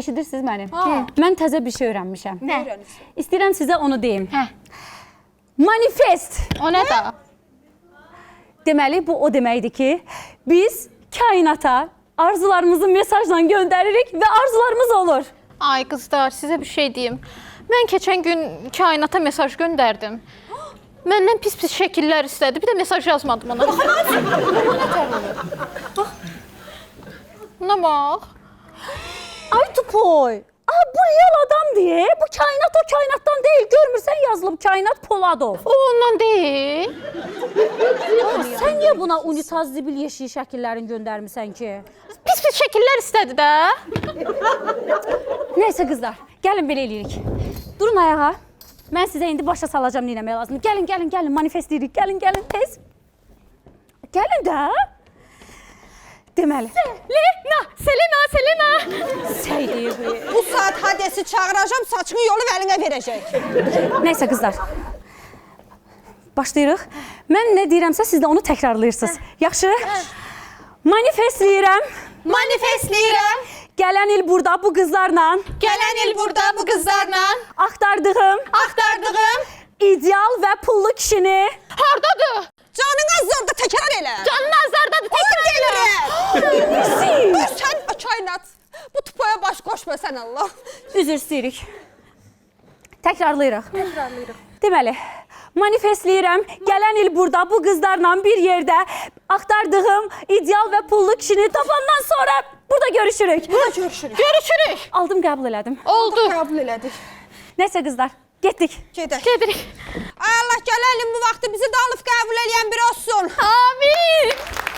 eşidirsiniz məni? Mən təzə bir şey öyrənmişəm. Nə öyrənirsən? İstəyirəm sizə onu deyim. Hə. Manifest. O nə da? Deməli, bu o deməkdir ki, biz kainata arzularımızı mesajla göndəririk və arzularımız olur. Ay qızlar, sizə bir şey deyim. Mən keçən gün kainata mesaj göndərdim. Məndən pis-pis şəkillər istədi. Bir də mesaj yazmadım ona. Buna bax. Ay tupoy. Aa, bu real adam diye. Bu kainat o kainattan değil. Görmürsən yazılıb kainat Poladov. O ondan deyil. Sən niyə buna unitaz zibil yeşil şəkillərini göndərmisən ki? Pis-pis şəkillər istədi də. Neyse qızlar, gəlin belə eləyirik. Durun ayağa. Mən sizə indi başa salacağım nə etmək lazımdır. Gəlin, gəlin, gəlin, manifest edirik. Gəlin, gəlin, tez. Gəlin də. Deməli. Selena. Şey deyir bu. Bu saat Hades'i çağıracağım, saçını yolu əlinə verəcək. Neyse qızlar. Başlayırıq. Mən nə deyirəmsə siz də onu təkrarlayırsınız. Yaxşı? Manifestləyirəm. Manifestləyirəm. Gələn il burada bu qızlarla Gələn il burada bu qızlarla axtardığım ideal və pullu kişini Hardadır? canın azlarda təkrar elə. Canın azardadır. Təkrar elə. Dur sən o kainat. Bu tupoya baş qoşma sən Allah. Üzr istəyirik. Təkrarlayırıq. Deməli, manifestləyirəm. Gələn il burada bu qızlarla bir yerdə axtardığım ideal və pullu kişini tapandan sonra burada görüşürük. Görüşürük. Aldım, qəbul elədim. Oldu. Qəbul elədik. Nəysə qızlar, getdik. Gedək. Gedirik. Ay Allah gələn ilin bu vaxtı bizi də alıb qəbul eləyən biri olsun. Amin.